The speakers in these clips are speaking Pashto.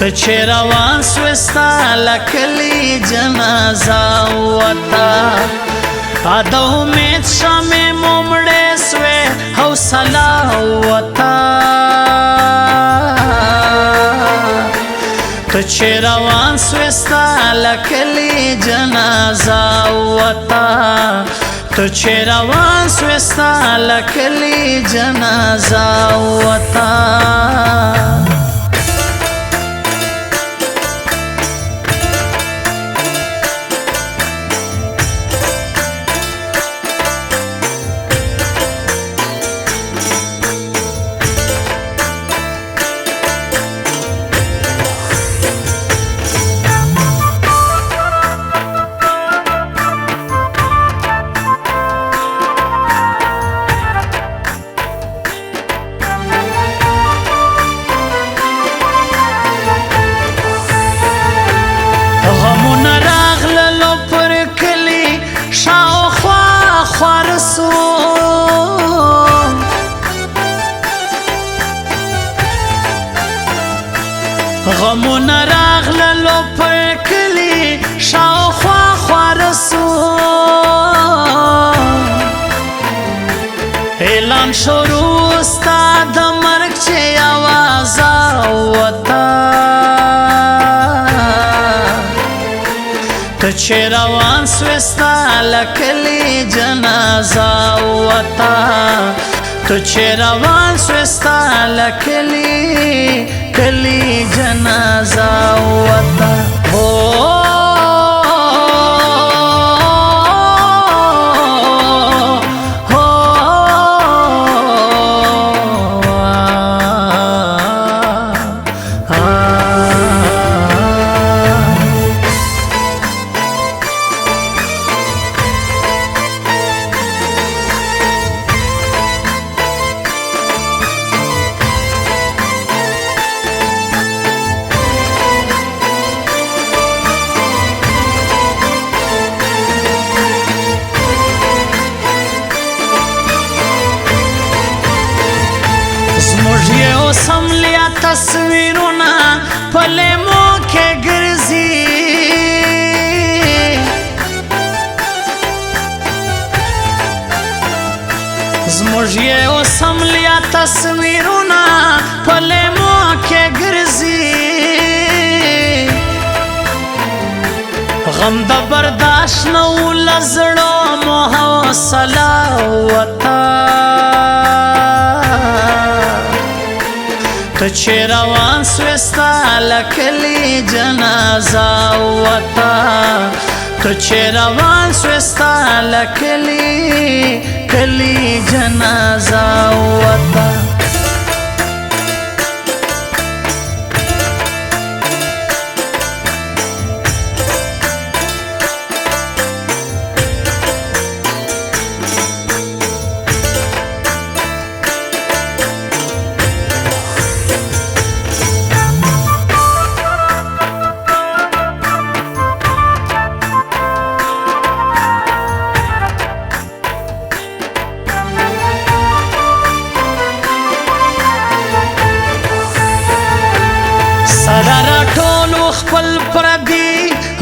ته چې روان سوې ستا له کلي جنازه وته د امید شمې مو مړې سوې حوصله وته ته چې روان سوې ستا له کلي جنازه وته ته چې روان سوې ستا له کلي جنازه وته غمونه راغللو پر کلي شاوخوا خواره سو اعلان شروع ستا د مرګ چې اوازه وته ته چې روان سوې ستا له کلي جنازه وته ته چې روان سوې ستا له کلي جنازه وته زموږ یو سملیا تصویرونه په لیمو کې ګرځي زموږ یو سملیا تصویرونه په لیمو کې ګرځي غم د برداشت نه و له زړو مو حوصله وته ته چې روان سوې ستا له کلي جنازه وته ته چې روان سوې ستا له کلي جنازه وته سره راټولو خپل پردي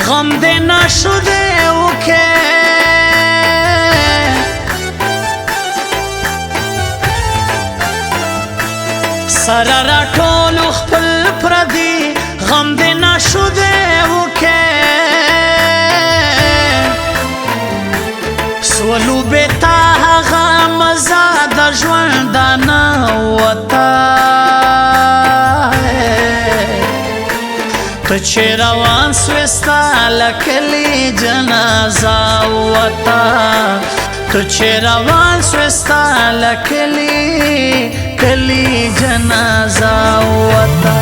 غم دې نشو دې وکې سره راټولو خپل پردي غم دې نشو دې وکې سولو بېتا هغه مزه د ژوندانه وته ته چې روان سوې ستا له کلي جنازه وته ته چې روان سوې ستا له کلي جنازه وته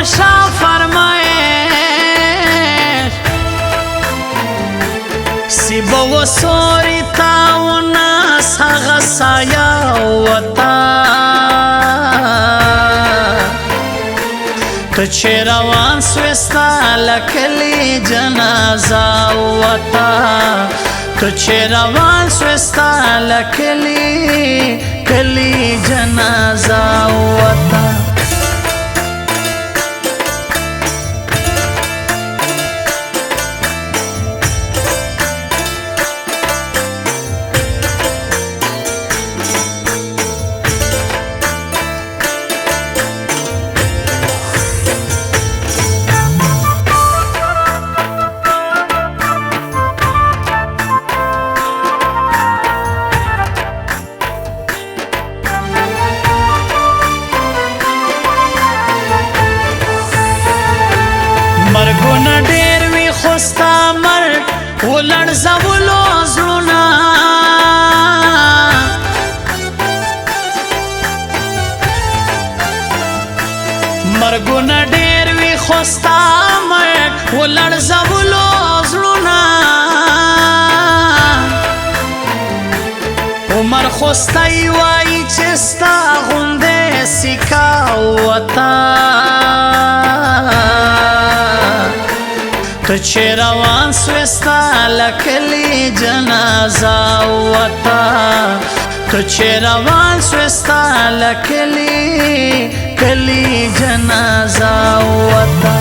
ورشا فرمایش سی بو سوری تاونا ساغ سایا وطا تو چه روان سوستا لکلی جنازا وطا تو چه روان سوستا لکلی کلی جنازا وطا مرګونه ډېر وي خو ستا مرګ ولړزولو زړونه مرګونه ډېر وي خو ستا مرګ ولړزولو زړونه عمر خوستی وایي چې ستا غوندې سیکا وطا تو چه روان سوستا لکلی جنازا وطا تو چه روان سوستا لکلی کلی جنازا وطا